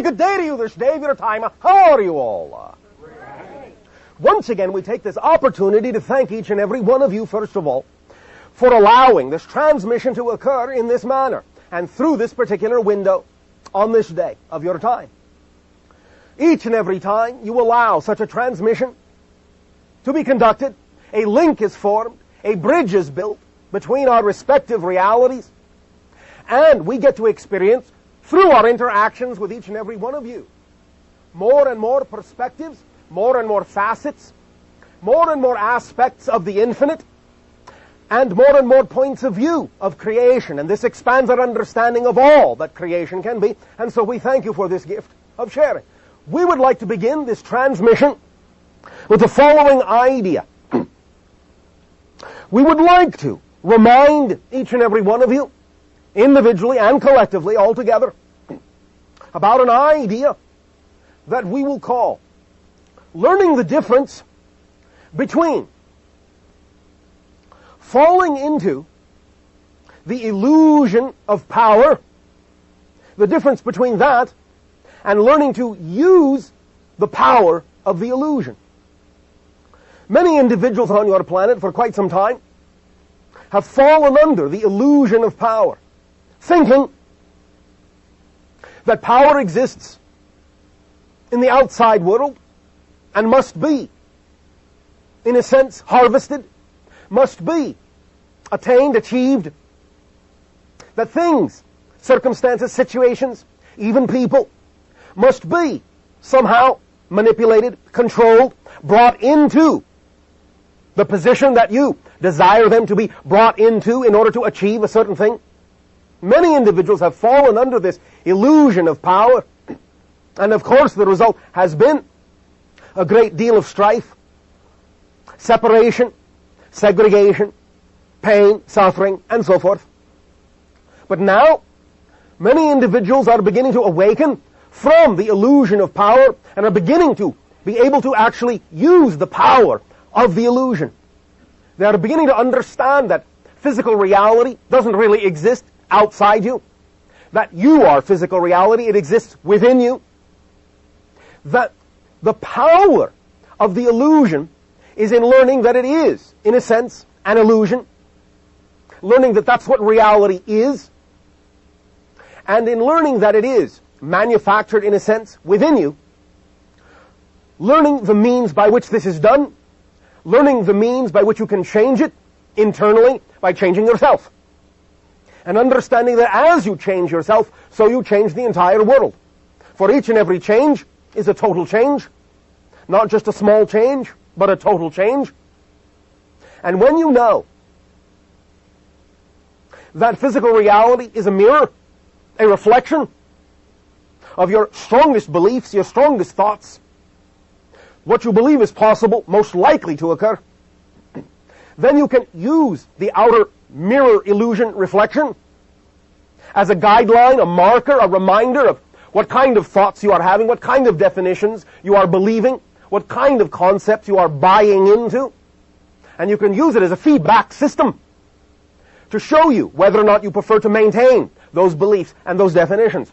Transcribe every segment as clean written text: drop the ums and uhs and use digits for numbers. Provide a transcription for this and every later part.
very good day to you this day of your time. How are you all? Once again, we take this opportunity to thank each and every one of you, first of all, for allowing this transmission to occur in this manner and through this particular window on this day of your time. Each and every time you allow such a transmission to be conducted, a link is formed, a bridge is built between our respective realities, and we get to experience, through our interactions with each and every one of you, more and more perspectives, more and more facets, more and more aspects of the infinite, and more points of view of creation. And this expands our understanding of all that creation can be. And so we thank you for this gift of sharing. We would like to begin this transmission with the following idea. We would like to remind each and every one of you, individually and collectively, all together, about an idea that we will call learning the difference between falling into the illusion of power, the difference between that and learning to use the power of the illusion. Many individuals on your planet for quite some time have fallen under the illusion of power, thinking that power exists in the outside world and must be, in a sense, harvested, must be attained, achieved, that things, circumstances, situations, even people, must be somehow manipulated, controlled, brought into the position that you desire them to be brought into in order to achieve a certain thing. Many individuals have fallen under this illusion of power, and of course the result has been a great deal of strife, separation, segregation, pain, suffering, and so forth. But now, many individuals are beginning to awaken from the illusion of power and are beginning to be able to actually use the power of the illusion. They are beginning to understand that physical reality doesn't really exist outside you, that you are physical reality, it exists within you, that the power of the illusion is in learning that it is, in a sense, an illusion, learning that that's what reality is, and in learning that it is manufactured, in a sense, within you, learning the means by which this is done, learning the means by which you can change it internally by changing yourself, and understanding that as you change yourself, so you change the entire world. For each and every change is a total change, not just a small change, but a total change. And when you know that physical reality is a mirror, a reflection of your strongest beliefs, your strongest thoughts, what you believe is possible, most likely to occur, then you can use the outer mirror illusion reflection as a guideline, a marker, a reminder of what kind of thoughts you are having, what kind of definitions you are believing, what kind of concepts you are buying into. And you can use it as a feedback system to show you whether or not you prefer to maintain those beliefs and those definitions.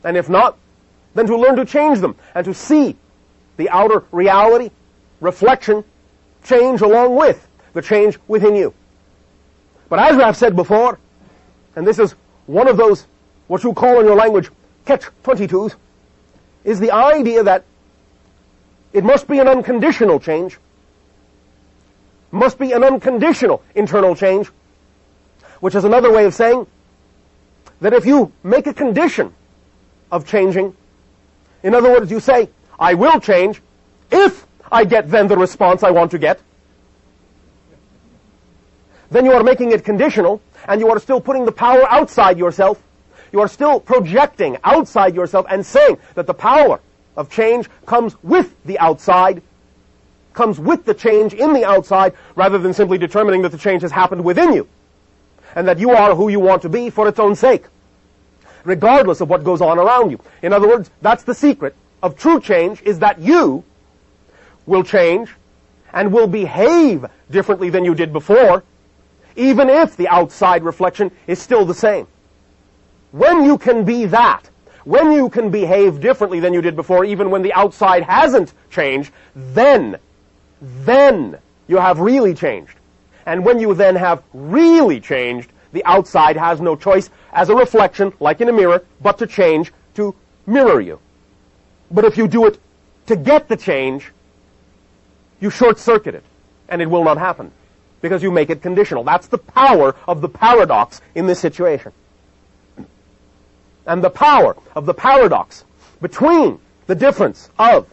And if not, then to learn to change them and to see the outer reality, reflection, change along with the change within you. But as I've said before, and this is one of those, what you call in your language, catch-22s, is the idea that it must be an unconditional change, must be an unconditional internal change, which is another way of saying that if you make a condition of changing, in other words, you say, I will change if I get then the response I want to get, then you are making it conditional, and you are still putting the power outside yourself. You are still projecting outside yourself and saying that the power of change comes with the outside, comes with the change in the outside, rather than simply determining that the change has happened within you, and that you are who you want to be for its own sake, regardless of what goes on around you. In other words, that's the secret of true change, is that you will change and will behave differently than you did before, even if the outside reflection is still the same. When you can be that, When you can behave differently than you did before, even when the outside hasn't changed, then you have really changed. And when you then have really changed, the outside has no choice as a reflection, like in a mirror, but to change, to mirror you. But if you do it to get the change, you short-circuit it, and it will not happen, because you make it conditional. That's the power of the paradox in this situation. And the power of the paradox between the difference of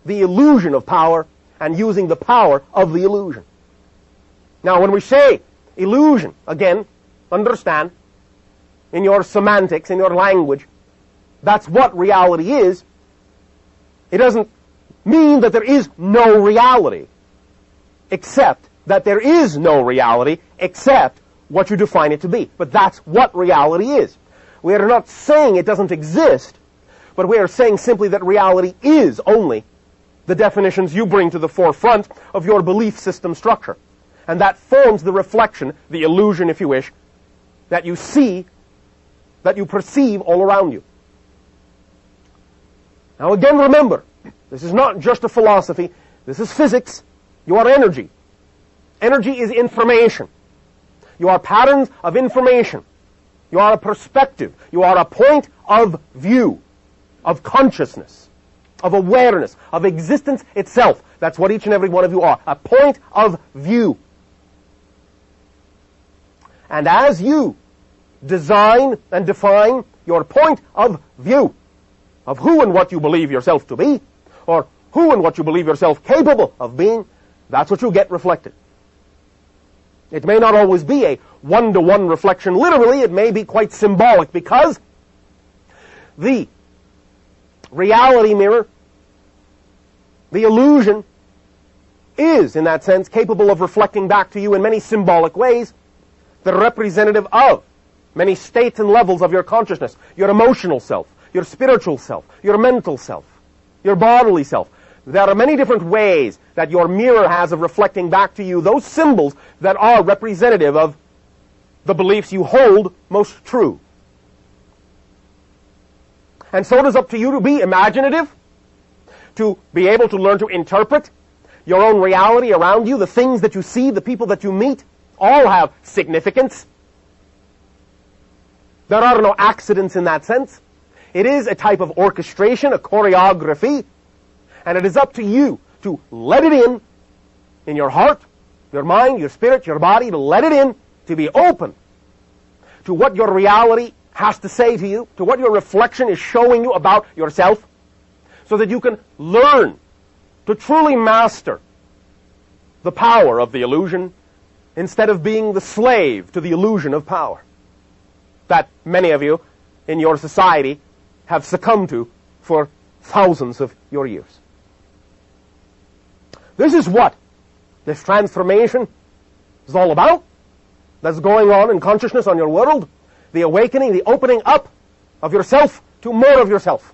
the illusion of power and using the power of the illusion. Now, when we say illusion, again, understand, in your semantics, in your language, that's what reality is. It doesn't mean that there is no reality, except that there is no reality except what you define it to be. But that's what reality is. We are not saying it doesn't exist, but we are saying simply that reality is only the definitions you bring to the forefront of your belief system structure. And that forms the reflection, the illusion, if you wish, that you see, that you perceive all around you. Now again, remember, this is not just a philosophy, this is physics. You are energy. Energy is information. You are patterns of information. You are a perspective. You are a point of view, of consciousness, of awareness, of existence itself. That's what each and every one of you are, a point of view. And as you design and define your point of view of who and what you believe yourself to be, or who and what you believe yourself capable of being, that's what you get reflected. It may not always be a one-to-one reflection. Literally, it may be quite symbolic, because the reality mirror, the illusion, is, in that sense, capable of reflecting back to you in many symbolic ways, the representative of many states and levels of your consciousness, your emotional self, your spiritual self, your mental self, your bodily self. There are many different ways that your mirror has of reflecting back to you those symbols that are representative of the beliefs you hold most true. And so it is up to you to be imaginative, to be able to learn to interpret your own reality around you, the things that you see, the people that you meet, all have significance. There are no accidents in that sense. It is a type of orchestration, a choreography, and it is up to you to let it in your heart, your mind, your spirit, your body, to let it in, to be open to what your reality has to say to you, to what your reflection is showing you about yourself, so that you can learn to truly master the power of the illusion instead of being the slave to the illusion of power that many of you in your society have succumbed to for thousands of your years. This is what this transformation is all about, that's going on in consciousness on your world, the awakening, the opening up of yourself to more of yourself,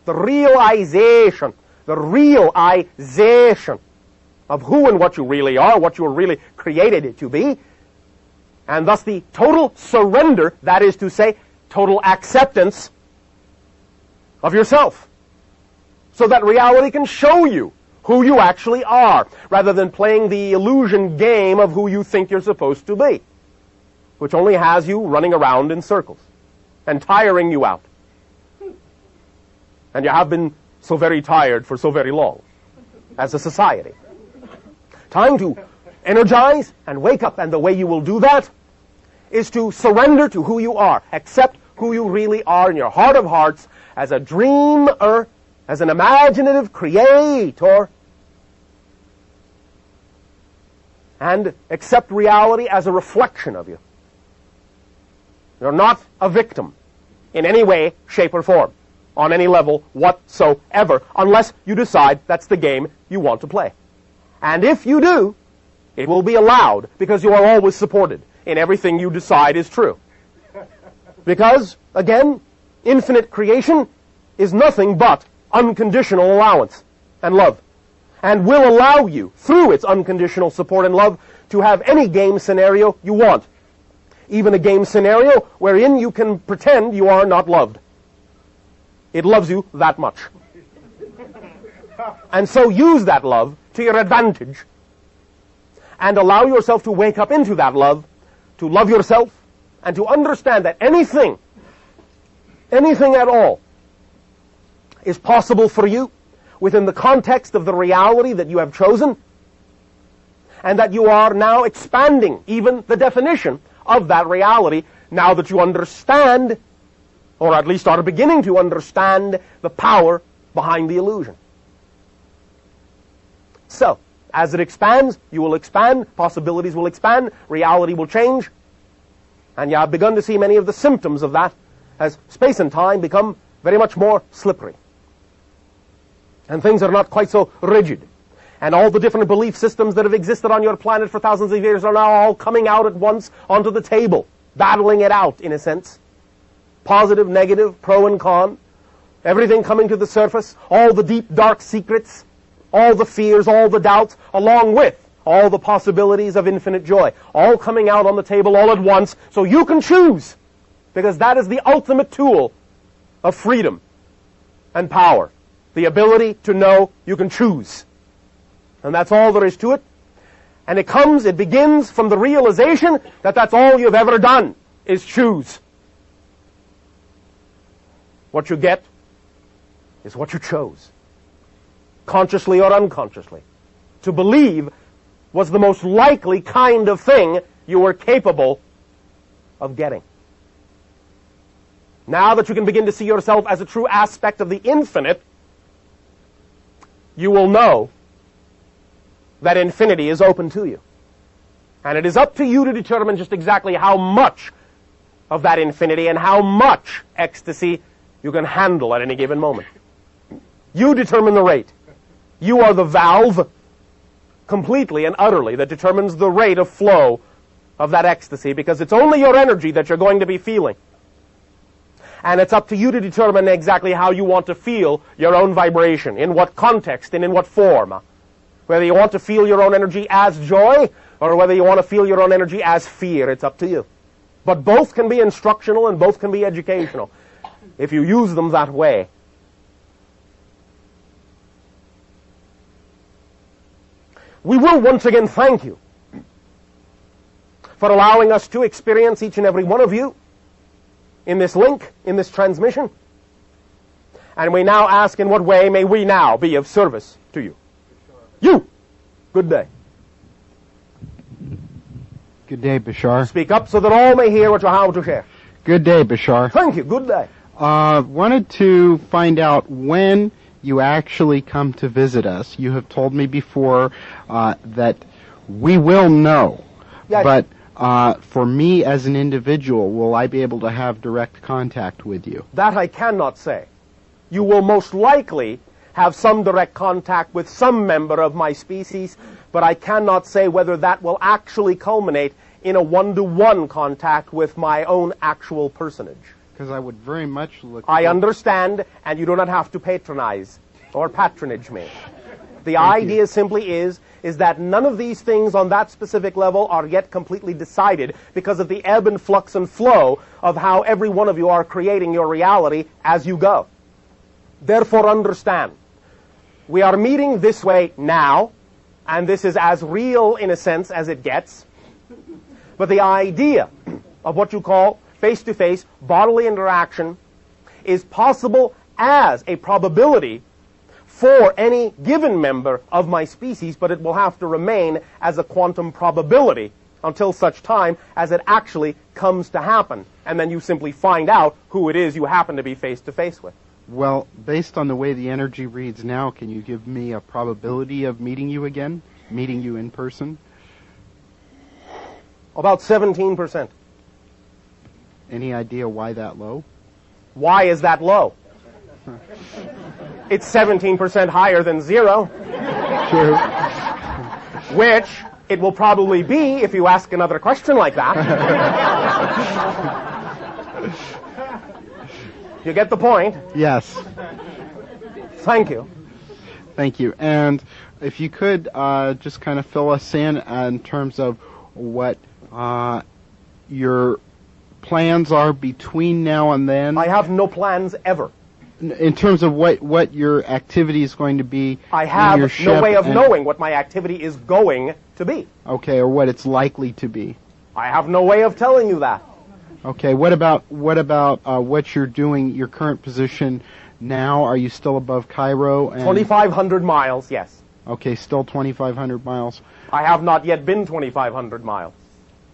the realization of who and what you really are, what you were really created to be, and thus the total surrender, that is to say, total acceptance of yourself, so that reality can show you who you actually are, rather than playing the illusion game of who you think you're supposed to be, which only has you running around in circles and tiring you out. And you have been so very tired for so very long as a society. Time to energize and wake up, and the way you will do that is to surrender to who you are, accept who you really are in your heart of hearts as a dreamer, as an imaginative creator, and accept reality as a reflection of you. You're not a victim in any way, shape, or form, on any level whatsoever, unless you decide that's the game you want to play. And if you do, it will be allowed, because you are always supported in everything you decide is true. Because, again, infinite creation is nothing but unconditional allowance and love, and will allow you, through its unconditional support and love, to have any game scenario you want. Even a game scenario wherein you can pretend you are not loved. It loves you that much. And so use that love to your advantage and allow yourself to wake up into that love, to love yourself, and to understand that anything at all is possible for you within the context of the reality that you have chosen, and that you are now expanding even the definition of that reality now that you understand, or at least are beginning to understand, the power behind the illusion. So, as it expands, you will expand, possibilities will expand, reality will change, and you have begun to see many of the symptoms of that as space and time become very much more slippery. And things are not quite so rigid. And all the different belief systems that have existed on your planet for thousands of years are now all coming out at once onto the table, battling it out, in a sense. Positive, negative, pro and con, everything coming to the surface, all the deep, dark secrets, all the fears, all the doubts, along with all the possibilities of infinite joy, all coming out on the table all at once, so you can choose, because that is the ultimate tool of freedom and power, the ability to know you can choose. And that's all there is to it. And it begins from the realization that that's all you've ever done, is choose. What you get is what you chose, consciously or unconsciously. To believe was the most likely kind of thing you were capable of getting. Now that you can begin to see yourself as a true aspect of the infinite, you will know that infinity is open to you. And it is up to you to determine just exactly how much of that infinity and how much ecstasy you can handle at any given moment. You determine the rate. You are the valve, completely and utterly, that determines the rate of flow of that ecstasy, because it's only your energy that you're going to be feeling. And it's up to you to determine exactly how you want to feel your own vibration, in what context and in what form. Whether you want to feel your own energy as joy, or whether you want to feel your own energy as fear, it's up to you. But both can be instructional and both can be educational, if you use them that way. We will once again thank you for allowing us to experience each and every one of you in this link, in this transmission. And we now ask, in what way may we now be of service to you? You! Good day. Good day, Bashar. Speak up so that all may hear what you have to share. Good day, Bashar. Thank you. Good day. Wanted to find out when you actually come to visit us. You have told me before that we will know. Yes. But for me as an individual, will I be able to have direct contact with you? That I cannot say. You will most likely have some direct contact with some member of my species, but I cannot say whether that will actually culminate in a one-to-one contact with my own actual personage. Because I would very much look... I understand, and you do not have to patronize or patronage me. The idea simply is that none of these things on that specific level are yet completely decided because of the ebb and flux and flow of how every one of you are creating your reality as you go. Therefore, understand, we are meeting this way now, and this is as real in a sense as it gets. But the idea of what you call face-to-face bodily interaction is possible as a probability for any given member of my species, but it will have to remain as a quantum probability until such time as it actually comes to happen. And then you simply find out who it is you happen to be face-to-face with. Well, based on the way the energy reads now, can you give me a probability of meeting you again? Meeting you in person? About 17%. Any idea why that low? Why is that low? It's 17% higher than 0. True. Which it will probably be if you ask another question like that. You get the point? Yes. Thank you. Thank you. And if you could just kind of fill us in terms of what your plans are between now and then. I have no plans ever. in terms of what your activity is going to be. I in have your ship no way of and- knowing what my activity is going to be. Okay, or what it's likely to be. I have no way of telling you that. Okay, what about what you're doing, your current position now? Are you still above Cairo? And, 2,500 miles, yes. Okay, still 2,500 miles. I have not yet been 2,500 miles.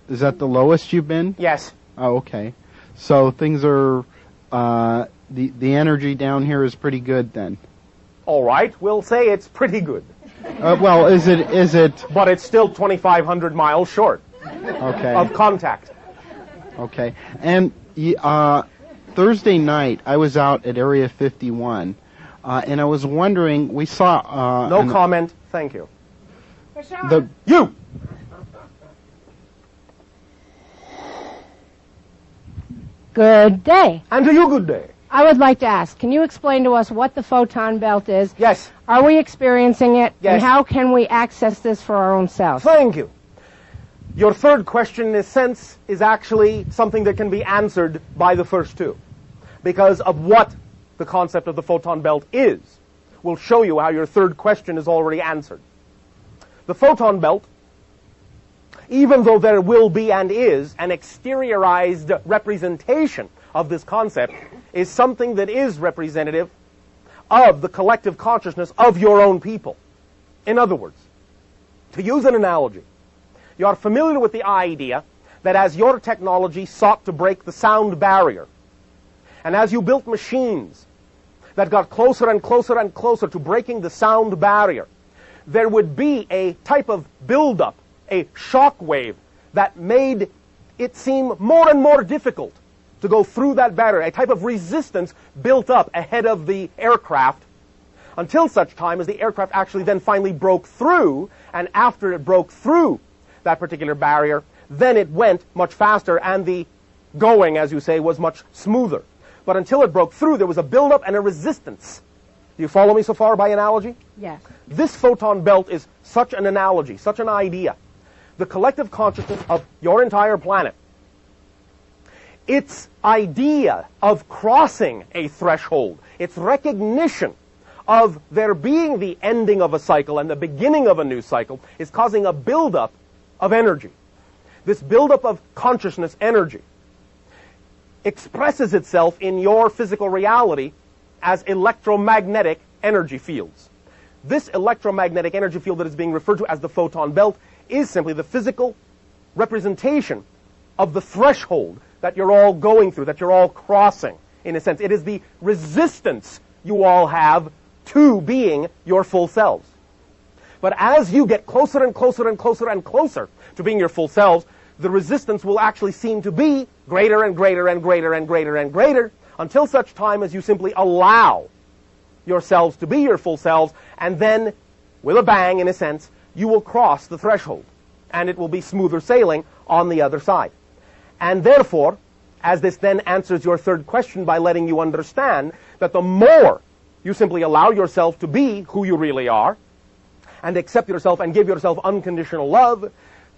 Is that the lowest you've been? Yes. Oh, okay. So things are, the energy down here is pretty good then. All right, we'll say it's pretty good. Well, is it? But it's still 2,500 miles short Okay. of contact. Okay. And Thursday night, I was out at Area 51, and I was wondering, we saw... No comment, thank you. The, You! Good day. And to you, good day. I would like to ask, can you explain to us what the photon belt is? Yes, Are we experiencing it? Yes. And how can we access this for our own selves? thank you. Your third question, in a sense, is actually something that can be answered by the first two. Because of what the concept of the photon belt is, will show you how your third question is already answered. The photon belt, even though there will be and is an exteriorized representation of this concept, is something that is representative of the collective consciousness of your own people. In other words, to use an analogy, you are familiar with the idea that as your technology sought to break the sound barrier, and as you built machines that got closer and closer and closer to breaking the sound barrier, there would be a type of buildup, a shock wave that made it seem more and more difficult to go through that barrier, a type of resistance built up ahead of the aircraft until such time as the aircraft actually then finally broke through, and after it broke through that particular barrier, then it went much faster and the going, as you say, was much smoother. But until it broke through, there was a buildup and a resistance. Do you follow me so far by analogy? Yes. This photon belt is such an analogy, such an idea. The collective consciousness of your entire planet, its idea of crossing a threshold, its recognition of there being the ending of a cycle and the beginning of a new cycle, is causing a buildup of energy. This buildup of consciousness energy expresses itself in your physical reality as electromagnetic energy fields. This electromagnetic energy field that is being referred to as the photon belt is simply the physical representation of the threshold that you're all going through, that you're all crossing, in a sense. It is the resistance you all have to being your full selves. But as you get closer and closer and closer and closer to being your full selves, the resistance will actually seem to be greater and greater and greater and greater and greater until such time as you simply allow yourselves to be your full selves, and then, with a bang, in a sense, you will cross the threshold, and it will be smoother sailing on the other side. And therefore, as this then answers your third question by letting you understand that the more you simply allow yourself to be who you really are, and accept yourself and give yourself unconditional love,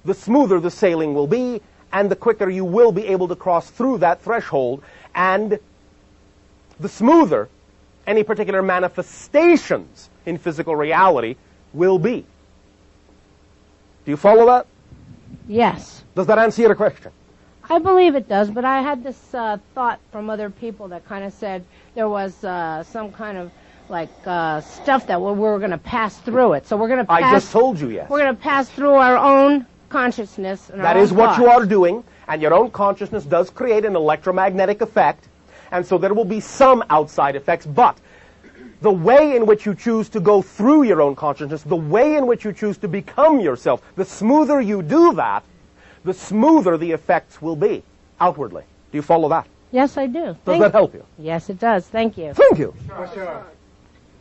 the smoother the sailing will be, and the quicker you will be able to cross through that threshold, and the smoother any particular manifestations in physical reality will be. Do you follow that? Yes. Does that answer your question? I believe it does, but I had this thought from other people that kind of said there was some kind of like stuff that we were going to pass through it. So we're going to pass... I just told you, yes. We're going to pass through our own consciousness and That our is own what thoughts. you are doing, and your own consciousness does create an electromagnetic effect, and so there will be some outside effects, but the way in which you choose to go through your own consciousness, the way in which you choose to become yourself, the smoother you do that, the smoother the effects will be outwardly. Do you follow that? Yes, I do. Does that help you? Yes, it does. Thank you. Thank you. Bashar.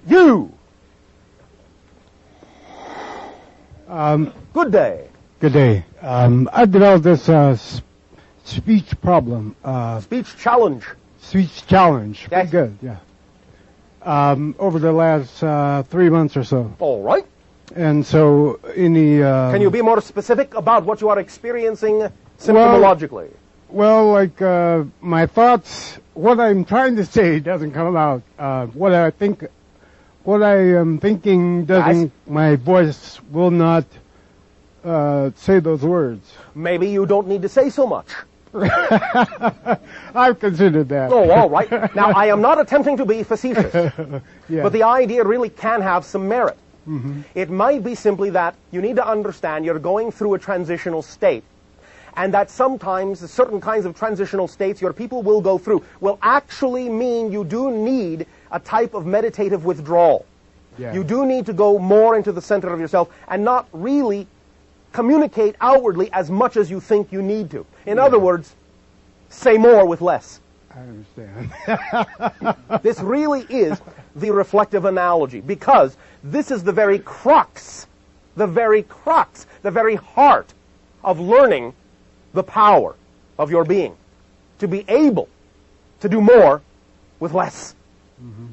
You. Good day. Good day. I developed this speech problem, Speech challenge. speech challenge. Yes. Pretty good, yeah. Over the last 3 months or so. All right. And so in the... Can you be more specific about what you are experiencing symptomologically? Well, like my thoughts, what I'm trying to say doesn't come out. What I am thinking doesn't. My voice will not say those words. Maybe you don't need to say so much. I've considered that. Oh, all right. Now, I am not attempting to be facetious, Yeah. but the idea really can have some merit. Mm-hmm. It might be simply that you need to understand you're going through a transitional state, and that sometimes certain kinds of transitional states your people will go through will actually mean you do need a type of meditative withdrawal. Yeah. You do need to go more into the center of yourself and not really communicate outwardly as much as you think you need to. In other words, say more with less. I understand. This really is the reflective analogy, because this is the very crux, the very heart of learning the power of your being, to be able to do more with less. Mm-hmm.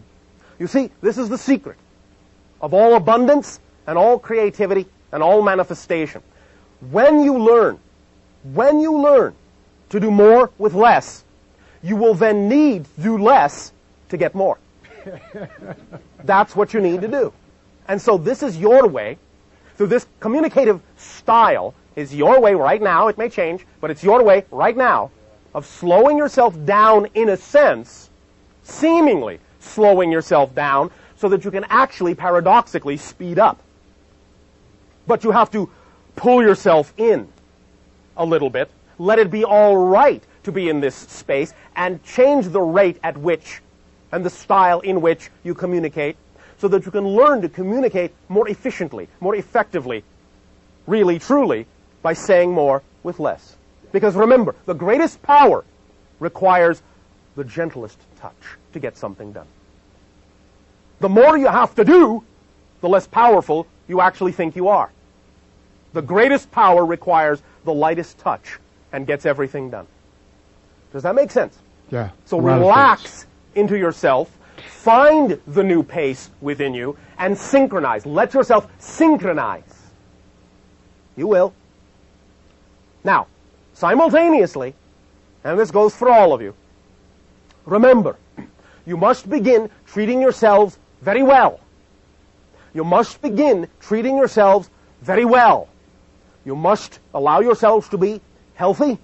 You see, this is the secret of all abundance and all creativity and all manifestation. When you learn to do more with less, you will then need to do less to get more. That's what you need to do. And so this is your way, through this communicative style, is your way right now. It may change, but it's your way right now of slowing yourself down in a sense, seemingly slowing yourself down, so that you can actually, paradoxically, speed up. But you have to pull yourself in a little bit, let it be all right to be in this space, and change the rate at which and the style in which you communicate, so that you can learn to communicate more efficiently, more effectively, really, truly, by saying more with less. Because remember, the greatest power requires the gentlest touch to get something done. The more you have to do, the less powerful you actually think you are. The greatest power requires the lightest touch and gets everything done. Does that make sense? Yeah. So relax into yourself, find the new pace within you, and synchronize. Let yourself synchronize. You will. Now, simultaneously, and this goes for all of you, remember, you must begin treating yourselves very well. You must begin treating yourselves very well. You must allow yourselves to be healthy,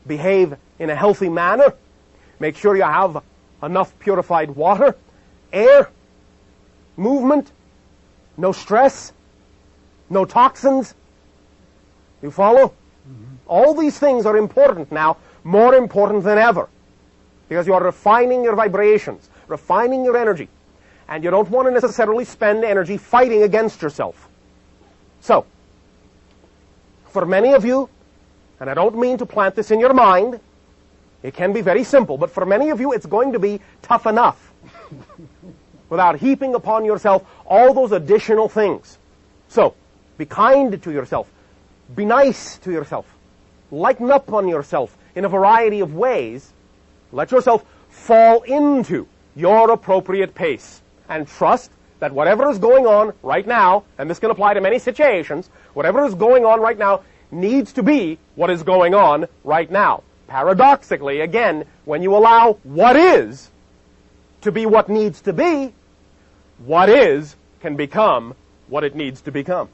behave in a healthy manner, make sure you have enough purified water, air, movement, no stress, no toxins. You follow? Mm-hmm. All these things are important now, more important than ever, because you are refining your vibrations, refining your energy, and you don't want to necessarily spend energy fighting against yourself. So, for many of you, and I don't mean to plant this in your mind, it can be very simple, but for many of you it's going to be tough enough without heaping upon yourself all those additional things. So, be kind to yourself. Be nice to yourself. Lighten up on yourself in a variety of ways. Let yourself fall into your appropriate pace. And trust that whatever is going on right now, and this can apply to many situations, whatever is going on right now needs to be what is going on right now. Paradoxically, again, when you allow what is to be what needs to be, what is can become what it needs to become.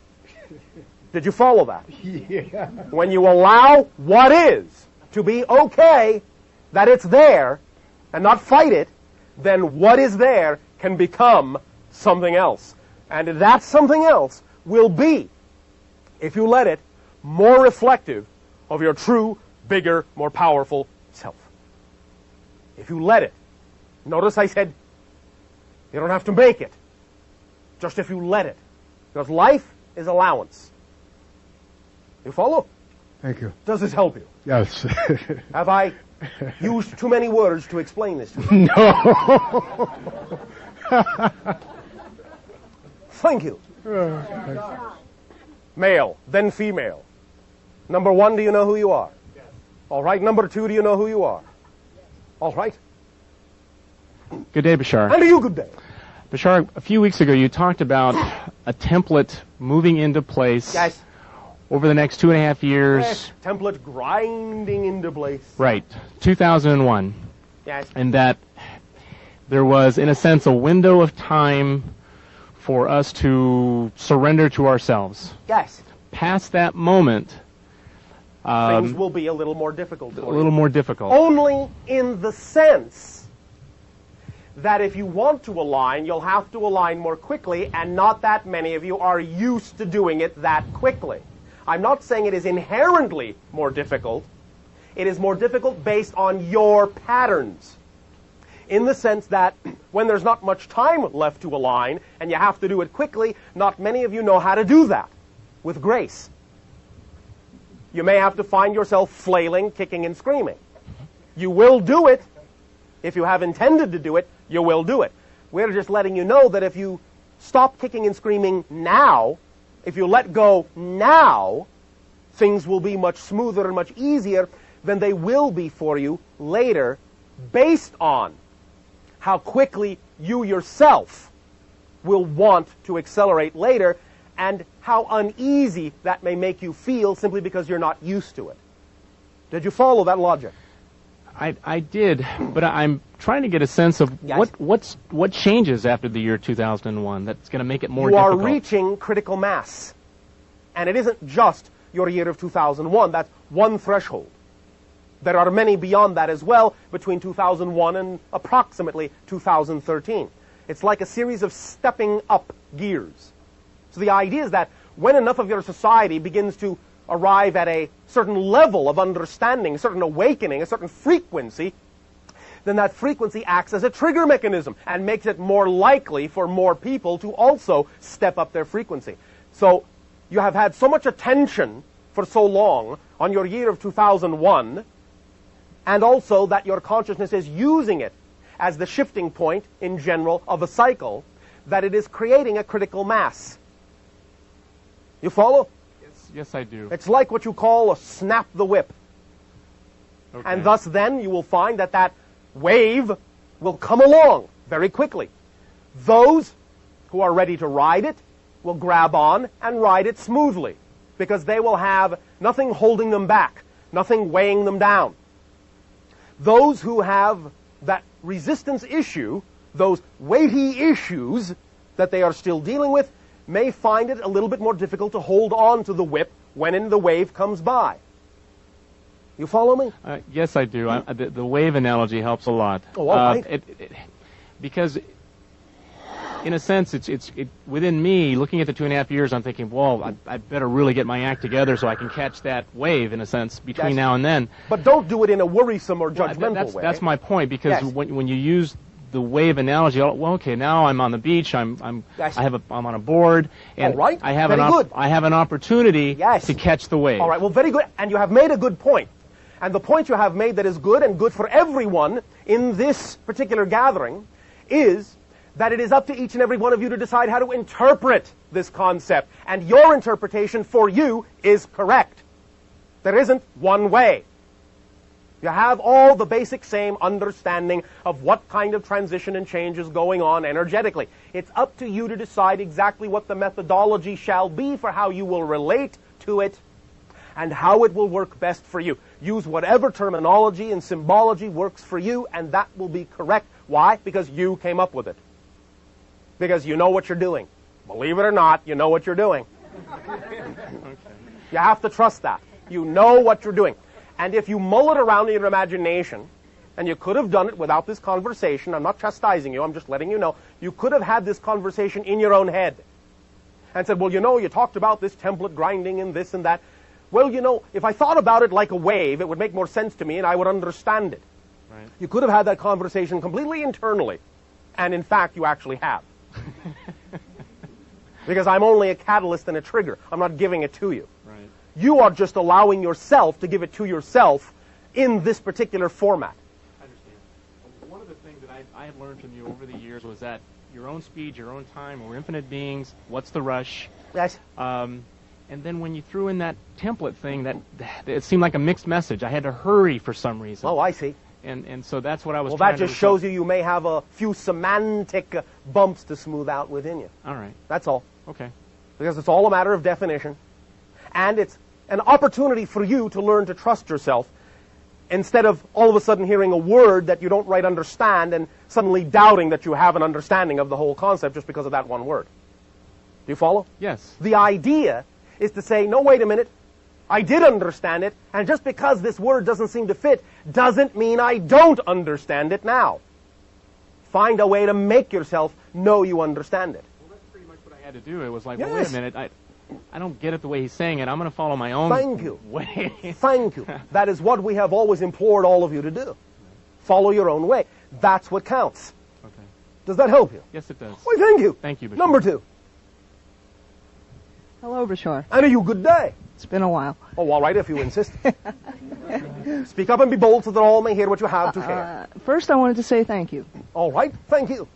Did you follow that? Yeah. When you allow what is to be okay, that it's there, and not fight it, then what is there can become something else. And that something else will be, if you let it, more reflective of your true, bigger, more powerful self. If you let it. Notice I said, you don't have to make it. Just if you let it. Because life is allowance. You follow? Thank you. Does this help you? Yes. Have I used too many words to explain this to you? No. Thank you. Male, then female. Number one, do you know who you are? Yes. All right. Number two, do you know who you are? Yes. All right. Good day, Bashar. And to you, good day. Bashar, a few weeks ago you talked about a template moving into place Yes. over the next 2.5 years. Yes, template grinding into place. Right, 2001. Yes. And that there was, in a sense, a window of time for us to surrender to ourselves. Yes. Past that moment, Things will be a little more difficult for you. a little more difficult. Only in the sense that if you want to align, you'll have to align more quickly, and not that many of you are used to doing it that quickly. I'm not saying it is inherently more difficult. It is more difficult based on your patterns. In the sense that when there's not much time left to align, and you have to do it quickly, not many of you know how to do that with grace. You may have to find yourself flailing, kicking, and screaming. You will do it. If you have intended to do it, you will do it. We're just letting you know that if you stop kicking and screaming now, if you let go now, things will be much smoother and much easier than they will be for you later, based on how quickly you yourself will want to accelerate later, and how uneasy that may make you feel simply because you're not used to it. Did you follow that logic? I did, but I'm trying to get a sense of Yes. what changes after the year 2001 that's going to make it more You difficult. are reaching critical mass. And it isn't just your year of 2001. That's one threshold. There are many beyond that as well, between 2001 and approximately 2013. It's like a series of stepping up gears. So the idea is that when enough of your society begins to arrive at a certain level of understanding, a certain awakening, a certain frequency, then that frequency acts as a trigger mechanism and makes it more likely for more people to also step up their frequency. So you have had so much attention for so long on your year of 2001, and also that your consciousness is using it as the shifting point in general of a cycle, that it is creating a critical mass. You follow? Yes, I do. It's like what you call a snap the whip. Okay. And thus then you will find that that wave will come along very quickly. Those who are ready to ride it will grab on and ride it smoothly, because they will have nothing holding them back, nothing weighing them down. Those who have that resistance issue, those weighty issues that they are still dealing with, may find it a little bit more difficult to hold on to the whip when the wave comes by. You follow me? Yes, I do. The wave analogy helps a lot. Oh, all right. Because, in a sense, it's within me, looking at the 2.5 years, I'm thinking, well, I better really get my act together so I can catch that wave, in a sense, between Yes. now and then. But don't do it in a worrisome or judgmental way. That's my point, because Yes. when you use the wave analogy, well, okay, now I'm on the beach, I'm Yes. on a board, and All right. I have Very good. I have an opportunity Yes. to catch the wave. All right, well, very good. And you have made a good point. And the point you have made that is good and good for everyone in this particular gathering is that it is up to each and every one of you to decide how to interpret this concept. And your interpretation for you is correct. There isn't one way. You have all the basic same understanding of what kind of transition and change is going on energetically. It's up to you to decide exactly what the methodology shall be for how you will relate to it and how it will work best for you. Use whatever terminology and symbology works for you, and that will be correct. Why? Because you came up with it. Because you know what you're doing. Believe it or not, you know what you're doing. You have to trust that. You know what you're doing. And if you mull it around in your imagination, and you could have done it without this conversation, I'm not chastising you, I'm just letting you know, you could have had this conversation in your own head and said, well, you know, you talked about this template grinding and this and that. Well, you know, if I thought about it like a wave, it would make more sense to me and I would understand it. Right. You could have had that conversation completely internally, and in fact, you actually have. Because I'm only a catalyst and a trigger. I'm not giving it to you. Right. You are just allowing yourself to give it to yourself in this particular format. I understand. One of the things that I have learned from you over the years was that your own speed, your own time, we're infinite beings, what's the rush? Yes. And then when you threw in that template thing, that it seemed like a mixed message. I had to hurry for some reason. Oh, I see. And so that's what I was Well, trying that to just shows you may have a few semantic bumps to smooth out within you. All right. That's all. Okay. Because it's all a matter of definition. And it's an opportunity for you to learn to trust yourself instead of all of a sudden hearing a word that you don't right understand and suddenly doubting that you have an understanding of the whole concept just because of that one word. Do you follow? Yes. The idea is to say, no, wait a minute, I did understand it, and just because this word doesn't seem to fit doesn't mean I don't understand it now. Find a way to make yourself know you understand it. Well, that's pretty much what I had to do. It was like, Yes. well, wait a minute, I don't get it the way he's saying it. I'm going to follow my own Thank you. way. Thank you. That is what we have always implored all of you to do. Follow your own way. That's what counts. Okay. Does that help you? Yes, it does. Well, thank you. Thank you, Bashar. Number 2. Hello, Bashar. And you good day. It's been a while. Oh, all right, if you insist. Speak up and be bold so that all may hear what you have to share. First, I wanted to say thank you. All right, thank you.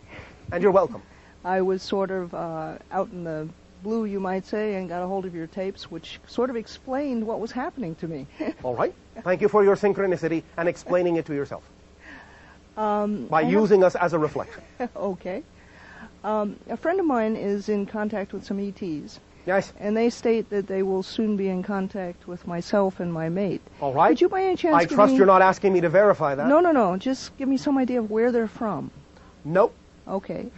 And you're welcome. I was sort of out in the blue, you might say, and got a hold of your tapes, which sort of explained what was happening to me. All right. Thank you for your synchronicity and explaining it to yourself. By using us as a reflection. Okay. A friend of mine is in contact with some ETs. Yes. And they state that they will soon be in contact with myself and my mate. All right. Could you by any chance I give trust me... you're not asking me to verify that. No. Just give me some idea of where they're from. Nope. Okay.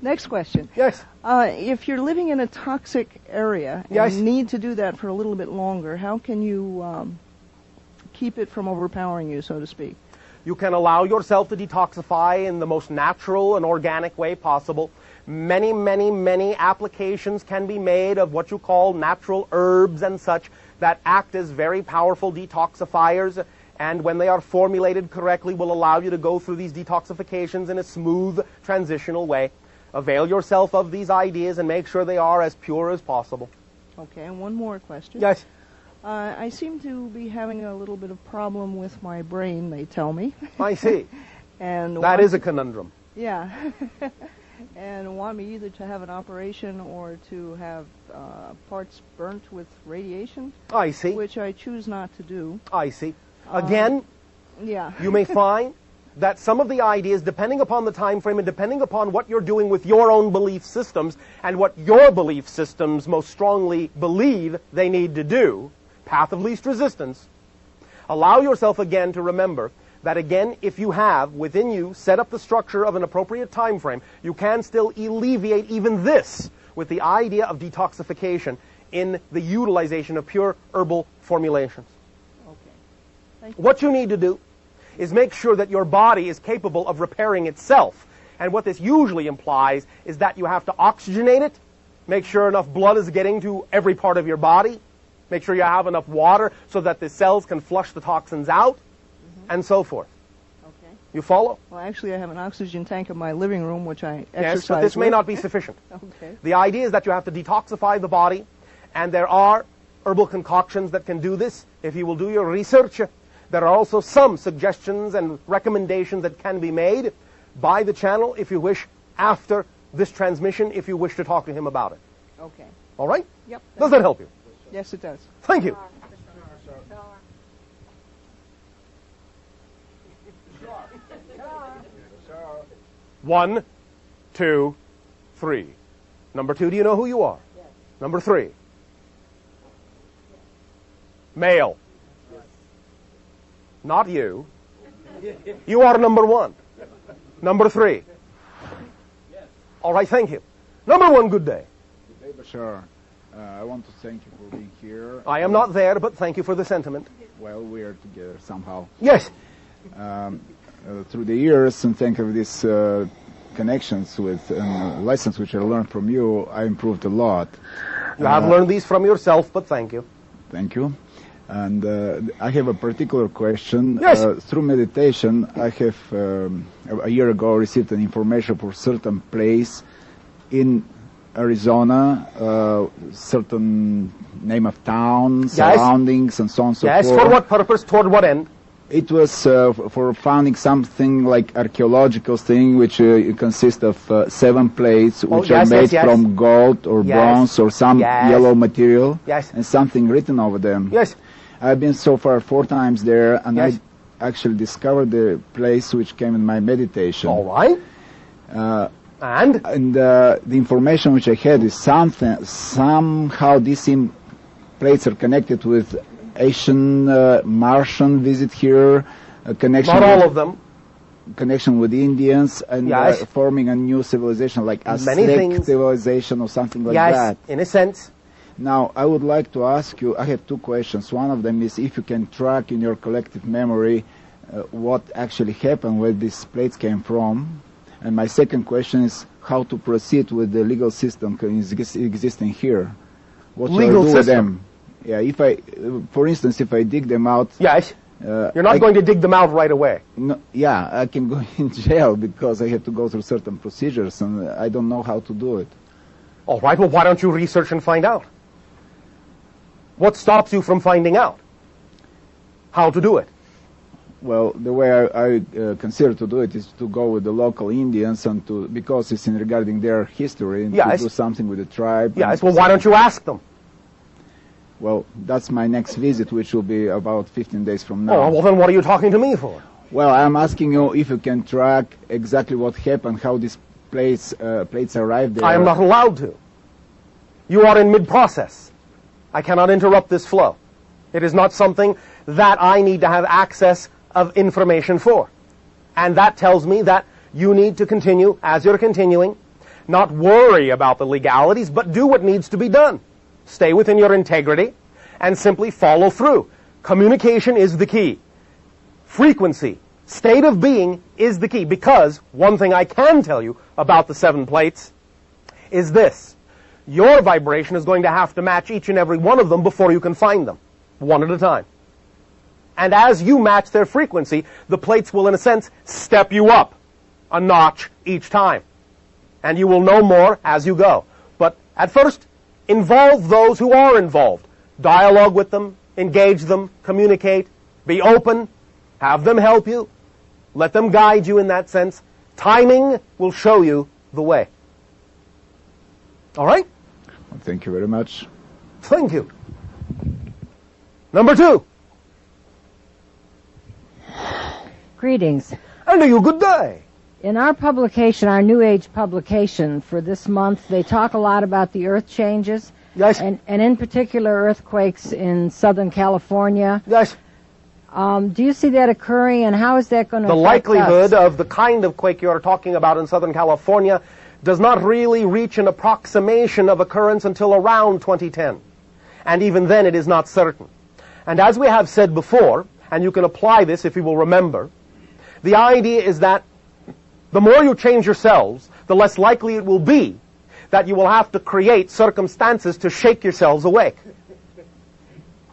Next question. Yes. If you're living in a toxic area and Yes. need to do that for a little bit longer, how can you keep it from overpowering you, so to speak? You can allow yourself to detoxify in the most natural and organic way possible. Many, many, many applications can be made of what you call natural herbs and such that act as very powerful detoxifiers, and when they are formulated correctly will allow you to go through these detoxifications in a smooth, transitional way. Avail yourself of these ideas and make sure they are as pure as possible. Okay, and one more question. Yes. I seem to be having a little bit of problem with my brain, they tell me. I see. And That is a conundrum. Yeah. And want me either to have an operation or to have parts burnt with radiation, I see. which I choose not to do. I see. Again, Yeah. you may find that some of the ideas, depending upon the time frame and depending upon what you're doing with your own belief systems and what your belief systems most strongly believe they need to do, path of least resistance, allow yourself again to remember that again, if you have within you set up the structure of an appropriate time frame, you can still alleviate even this with the idea of detoxification in the utilization of pure herbal formulations. Okay. Thank you. What you need to do is make sure that your body is capable of repairing itself. And what this usually implies is that you have to oxygenate it, make sure enough blood is getting to every part of your body, make sure you have enough water so that the cells can flush the toxins out, and so forth. Okay. You follow? Well, actually, I have an oxygen tank in my living room, which I exercise Yes, but this may with. not be sufficient. Okay. The idea is that you have to detoxify the body, and there are herbal concoctions that can do this. If you will do your research, there are also some suggestions and recommendations that can be made by the channel, if you wish, after this transmission, if you wish to talk to him about it. Okay. All right? Yep. Does that help you? Yes, it does. Thank you. 1, 2, 3. Number 2, do you know who you are? Yes. Number 3. Male. Yes. Not you. You are number 1. Number 3. Yes. All right, thank you. Number 1, good day. Good day, Bashar. I want to thank you for being here. I am not there, but thank you for the sentiment. Well, we are together somehow. Yes. Through the years, and thank you for these connections with lessons which I learned from you, I improved a lot. You have learned these from yourself, but thank you. Thank you. And I have a particular question. Yes. Through meditation, I have a year ago received an information for certain place in Arizona, certain name of town, surroundings, and so on and so forth. Yes, for what purpose, toward what end? It was for finding something like archaeological thing, which consists of 7 plates, which are made from gold or bronze or some yellow material, and something written over them. Yes. I've been so far 4 times there, and I actually discovered the place which came in my meditation. All right. And the information which I had is somehow this seemed plates are connected with Asian, Martian visit here, a connection. Not all of them. Connection with Indians and Yes. forming a new civilization like Many Aztec things. civilization or something like Yes, that. in a sense. Now, I would like to ask you, I have two questions. One of them is if you can track in your collective memory what actually happened, where these plates came from. And my second question is how to proceed with the legal system existing here. What shall Legal I do with system? them? Yeah, if I, for instance, if I dig them out, Yes. You're not going to dig them out right away. no, yeah, I can go in jail because I have to go through certain procedures and I don't know how to do it. All right, well, why don't you research and find out? What stops you from finding out how to do it? Well, the way I consider to do it is to go with the local Indians and to, because it's in regarding their history, and Yes. to do something with the tribe. Yes, and well, why don't you ask them? Well, that's my next visit, which will be about 15 days from now. Oh, well, then what are you talking to me for? Well, I'm asking you if you can track exactly what happened, how these plates arrived there. I am not allowed to. You are in mid-process. I cannot interrupt this flow. It is not something that I need to have access of information for. And that tells me that you need to continue as you're continuing, not worry about the legalities, but do what needs to be done. Stay within your integrity and simply follow through. Communication is the key. Frequency, state of being is the key, because one thing I can tell you about the 7 plates is this. Your vibration is going to have to match each and every one of them before you can find them, one at a time. And as you match their frequency, the plates will, in a sense, step you up a notch each time. And you will know more as you go. But at first, involve those who are involved. Dialogue with them, engage them, communicate, be open, have them help you, let them guide you in that sense. Timing will show you the way. All right? Well, thank you very much. Thank you. Number 2. Greetings. And to you, good day. In our publication, our New Age publication for this month, they talk a lot about the earth changes, Yes. and in particular earthquakes in Southern California. Yes. Do you see that occurring, and how is that going to The affect likelihood us? of the kind of quake you're talking about in Southern California does not really reach an approximation of occurrence until around 2010. And even then it is not certain. And as we have said before, and you can apply this if you will remember, the idea is that the more you change yourselves, the less likely it will be that you will have to create circumstances to shake yourselves awake.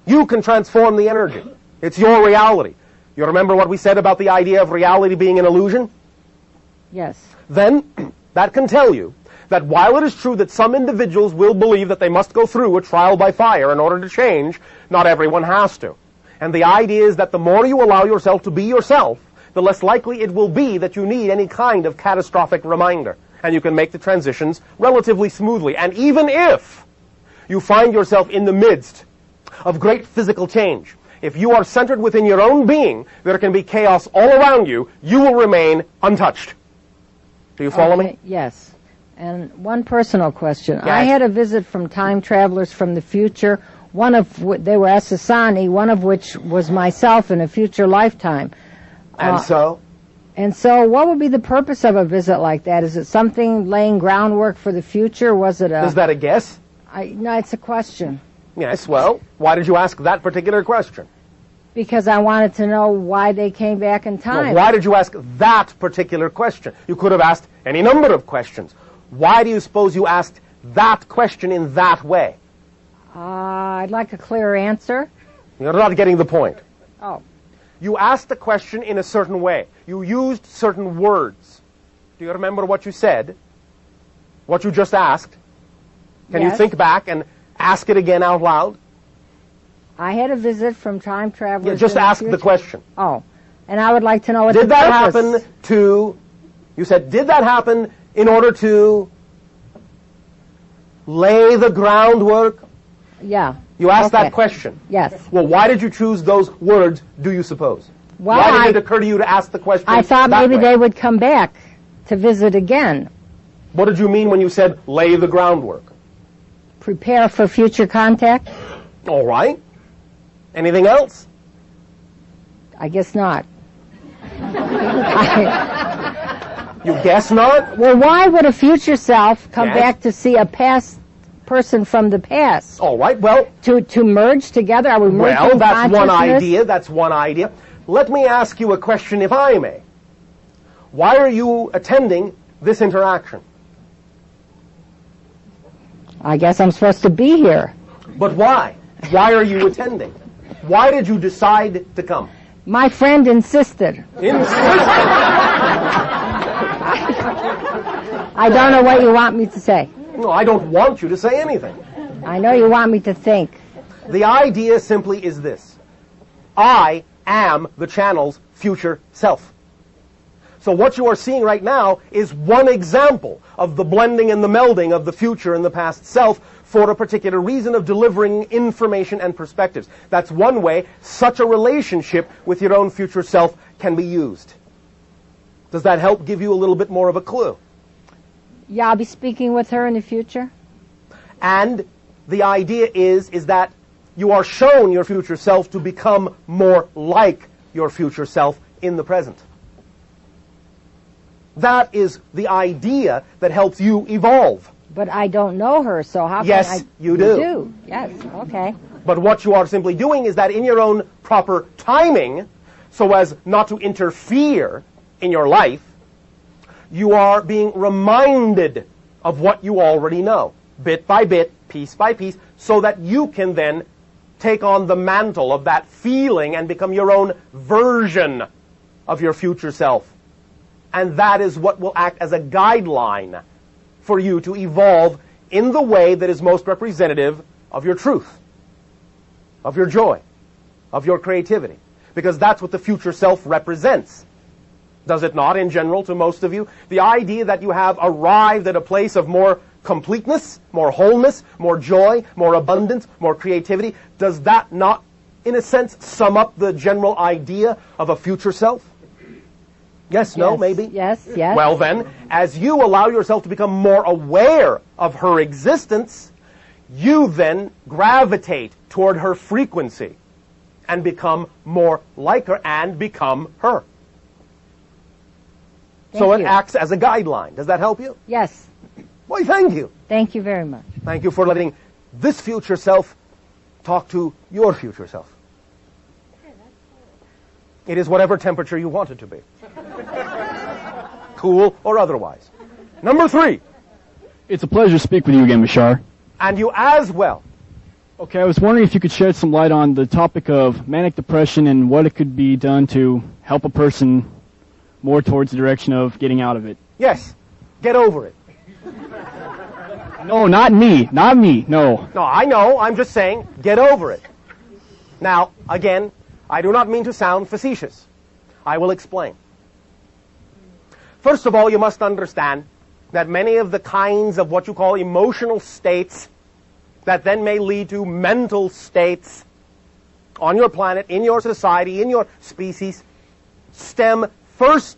You can transform the energy. It's your reality. You remember what we said about the idea of reality being an illusion? Yes. Then that can tell you that while it is true that some individuals will believe that they must go through a trial by fire in order to change, not everyone has to. And the idea is that the more you allow yourself to be yourself, the less likely it will be that you need any kind of catastrophic reminder. And you can make the transitions relatively smoothly. And even if you find yourself in the midst of great physical change, if you are centered within your own being, there can be chaos all around you, you will remain untouched. Do you follow me? Yes. And one personal question. Yes. I had a visit from time travelers from the future. One of they were Asasani, one of which was myself in a future lifetime. And so? And so what would be the purpose of a visit like that? Is it something laying groundwork for the future? Was it a... Is that a guess? No, it's a question. Yes, well, why did you ask that particular question? Because I wanted to know why they came back in time. No, why did you ask that particular question? You could have asked any number of questions. Why do you suppose you asked that question in that way? I'd like a clear answer. You're not getting the point. Oh. You asked the question in a certain way. You used certain words. Do you remember what you said? What you just asked? Can you Yes. think back and ask it again out loud? I had a visit from time travelers. Yeah, just in ask the future. question. Oh. And I would like to know what Did the that purpose. happen to, you said, did that happen in order to lay the groundwork? Yeah. You asked Okay. that question. Yes. Well, why did you choose those words, do you suppose? Well, Why did it occur to you to ask the question I thought that maybe way? they would come back to visit again. What did you mean when you said lay the groundwork? Prepare for future contact. All right. Anything else? I guess not. You guess not? Well, why would a future self come Yes. back to see a past person from the past? All right. Well, To merge together? Are we merging well, that's one consciousness? idea. That's one idea. Let me ask you a question, if I may. Why are you attending this interaction? I guess I'm supposed to be here. But why? Why are you attending? Why did you decide to come? My friend insisted. I don't know what you want me to say. No, I don't want you to say anything. I know you want me to think. The idea simply is this. I am the channel's future self. So what you are seeing right now is one example of the blending and the melding of the future and the past self for a particular reason of delivering information and perspectives. That's one way such a relationship with your own future self can be used. Does that help give you a little bit more of a clue? Yeah, I'll be speaking with her in the future. And the idea is that you are shown your future self to become more like your future self in the present. That is the idea that helps you evolve. But I don't know her, so how Yes, can I... you do. You do? Yes, okay. But what you are simply doing is that in your own proper timing, so as not to interfere in your life, you are being reminded of what you already know, bit by bit, piece by piece, so that you can then take on the mantle of that feeling and become your own version of your future self. And that is what will act as a guideline for you to evolve in the way that is most representative of your truth, of your joy, of your creativity. Because that's what the future self represents. Does it not, in general, to most of you? The idea that you have arrived at a place of more completeness, more wholeness, more joy, more abundance, more creativity, does that not, in a sense, sum up the general idea of a future self? Yes, no, Yes, maybe? Yes, yes. Well then, as you allow yourself to become more aware of her existence, you then gravitate toward her frequency and become more like her and become her. So it you. acts as a guideline. Does that help you? Yes. Why, thank you. Thank you very much. Thank you for letting this future self talk to your future self. It is whatever temperature you want it to be. Cool or otherwise. Number 3. It's a pleasure to speak with you again, Bashar. And you as well. Okay, I was wondering if you could shed some light on the topic of manic depression and what it could be done to help a person more towards the direction of getting out of it. Yes. Get over it. No, not me. Not me. No. No, I know. I'm just saying, get over it. Now, again, I do not mean to sound facetious. I will explain. First of all, you must understand that many of the kinds of what you call emotional states that then may lead to mental states on your planet, in your society, in your species, stem first,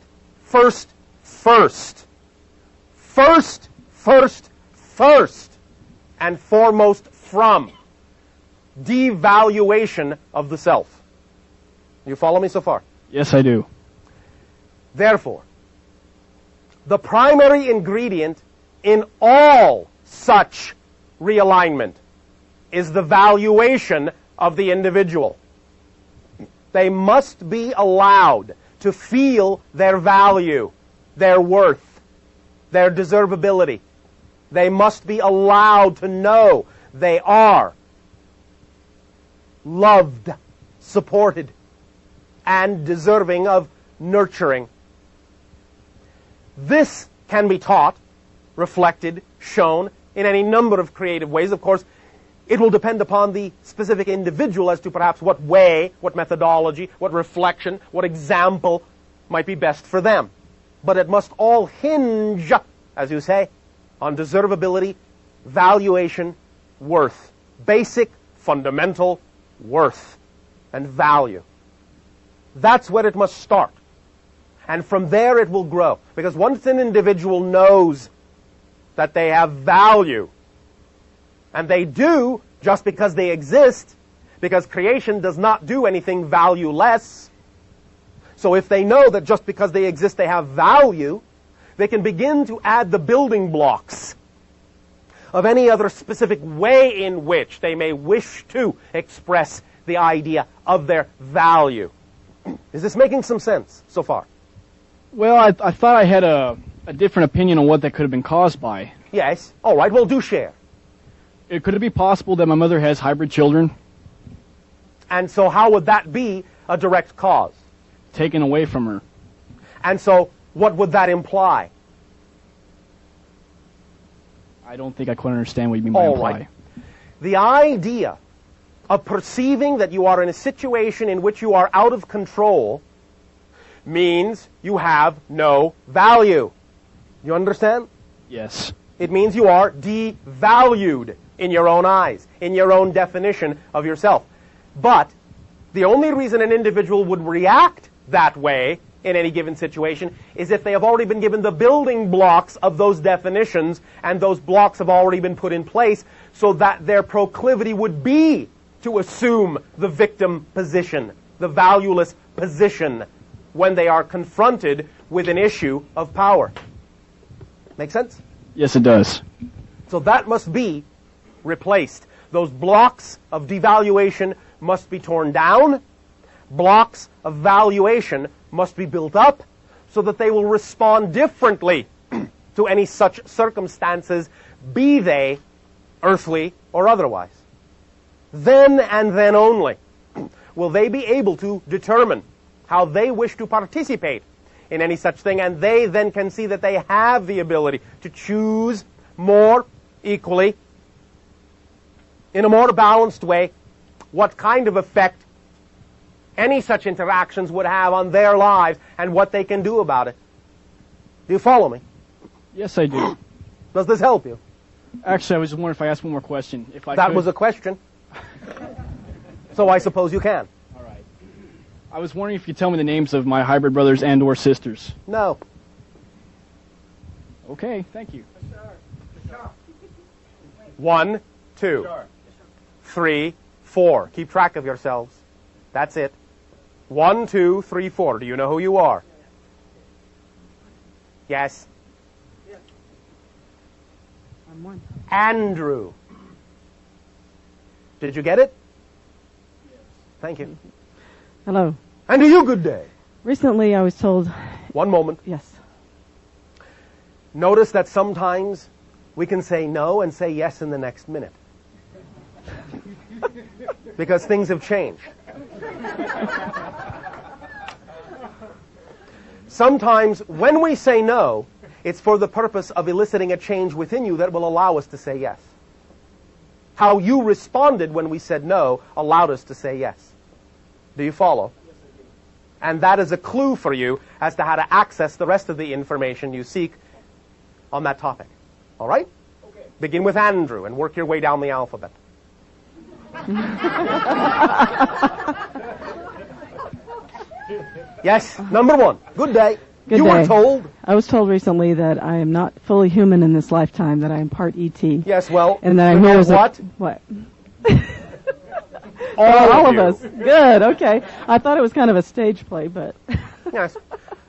and foremost from devaluation of the self. You follow me so far? Yes, I do. Therefore, the primary ingredient in all such realignment is the valuation of the individual. They must be allowed to feel their value, their worth, their deservability. They must be allowed to know they are loved, supported, and deserving of nurturing. This can be taught, reflected, shown in any number of creative ways. Of course, it will depend upon the specific individual as to perhaps what way, what methodology, what reflection, what example might be best for them. But it must all hinge, as you say, on deservability, valuation, worth. Basic, fundamental worth and value. That's where it must start. And from there it will grow. Because once an individual knows that they have value, and they do just because they exist, because creation does not do anything valueless. So if they know that just because they exist they have value, they can begin to add the building blocks of any other specific way in which they may wish to express the idea of their value. Is this making some sense so far? Well, I thought I had a different opinion on what that could have been caused by. Yes. All right, well, do share. Could it be possible that my mother has hybrid children? And so how would that be a direct cause? Taken away from her. And so what would that imply? I don't think I quite understand what you mean by All imply. right. The idea of perceiving that you are in a situation in which you are out of control means you have no value. You understand? Yes. It means you are devalued in your own eyes, in your own definition of yourself. But the only reason an individual would react that way in any given situation is if they have already been given the building blocks of those definitions, and those blocks have already been put in place so that their proclivity would be to assume the victim position, the valueless position, when they are confronted with an issue of power. Make sense? Yes, it does. So that must be replaced. Those blocks of devaluation must be torn down. Blocks of valuation must be built up so that they will respond differently to any such circumstances, be they earthly or otherwise. Then and then only will they be able to determine how they wish to participate in any such thing, and they then can see that they have the ability to choose more equally, in a more balanced way, what kind of effect any such interactions would have on their lives and what they can do about it. Do you follow me? Yes, I do. Does this help you? Actually, I was wondering if I asked one more question. If I That could. was a question. So I suppose you can. All right. I was wondering if you could tell me the names of my hybrid brothers and or sisters. No. Okay, thank you. 1, 2, 3, 4. Keep track of yourselves. That's it. 1, 2, 3, 4. Do you know who you are? Yes. I'm one. Andrew. Did you get it? Thank you. Hello. And to you, good day. Recently I was told, One moment. yes, Notice that sometimes we can say no and say yes in the next minute. Because things have changed. Sometimes when we say no, it's for the purpose of eliciting a change within you that will allow us to say yes. How you responded when we said no allowed us to say yes. Do you follow? And that is a clue for you as to how to access the rest of the information you seek on that topic. All right? Okay. Begin with Andrew and work your way down the alphabet. Yes, number 1. Good day. Good you day. were told. I was told recently that I am not fully human in this lifetime, that I am part ET. Yes, well, And that I'm you know here as what? What? All of you. us. Good, okay. I thought it was kind of a stage play, but... Yes.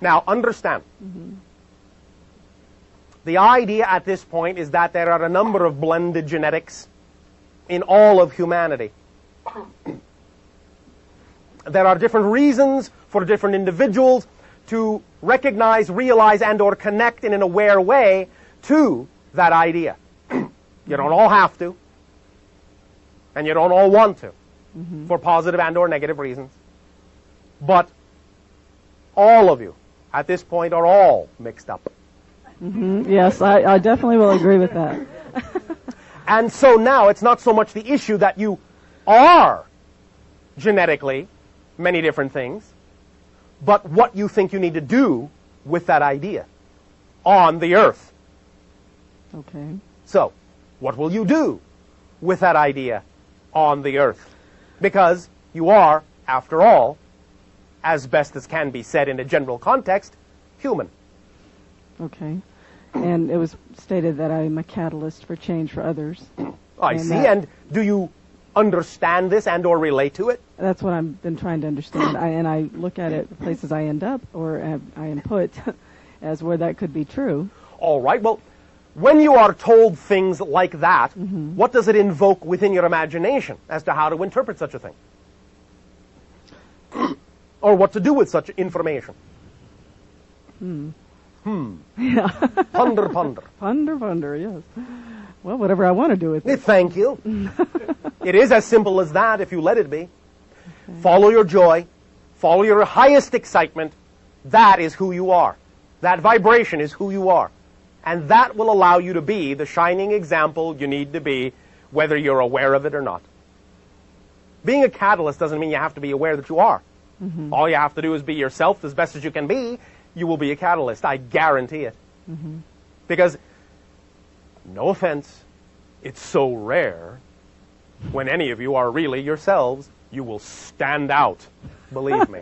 Now, understand. The idea at this point is that there are a number of blended genetics in all of humanity. There are different reasons for different individuals to recognize, realize, and or connect in an aware way to that idea. You don't all have to, and you don't all want to, for positive and or negative reasons. But all of you, at this point, are all mixed up. Yes, I definitely will agree with that. And so now it's not so much the issue that you are genetically many different things, but what you think you need to do with that idea on the earth. Okay. So, what will you do with that idea on the earth? Because you are, after all, as best as can be said in a general context, human. Okay. And it was stated that I am a catalyst for change for others. I And see. that- And do you understand this and or relate to it? That's what I've been trying to understand. I look at it, the places I end up or I am put as where that could be true. All right. Well, when you are told things like that, what does it invoke within your imagination as to how to interpret such a thing? Or what to do with such information? Yeah. Ponder, ponder. Ponder, yes. Well, whatever I want to do with it. Thank you. It is as simple as that if you let it be. Okay. Follow your joy. Follow your highest excitement. That is who you are. That vibration is who you are. And that will allow you to be the shining example you need to be, whether you're aware of it or not. Being a catalyst doesn't mean you have to be aware that you are. All you have to do is be yourself as best as you can be. You will be a catalyst. I guarantee it. Because, no offense, it's so rare when any of you are really yourselves, you will stand out. Believe me.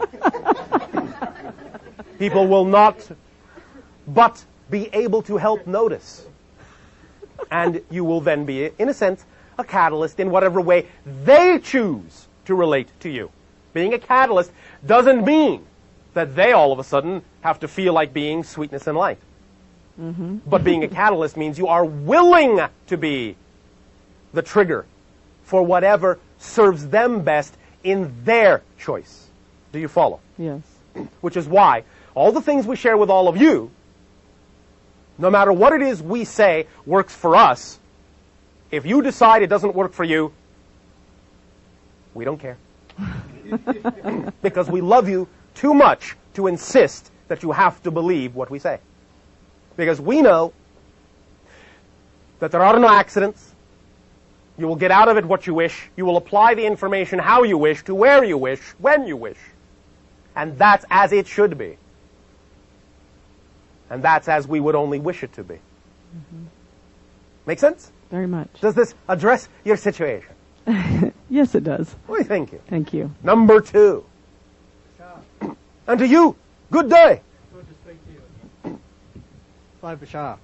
People will not but be able to help notice. And you will then be, in a sense, a catalyst in whatever way they choose to relate to you. Being a catalyst doesn't mean that they all of a sudden have to feel like being sweetness and light. But being a catalyst means you are willing to be the trigger for whatever serves them best in their choice. Do you follow? Yes. Which is why all the things we share with all of you, no matter what it is we say works for us, if you decide it doesn't work for you, we don't care. Because we love you too much to insist that you have to believe what we say. Because we know that there are no accidents. You will get out of it what you wish. You will apply the information how you wish, to where you wish, when you wish. And that's as it should be. And that's as we would only wish it to be. Make sense? Very much. Does this address your situation? Yes, it does. Why, thank you. Thank you. Number 2. And to you, good day. Bye, Bashar.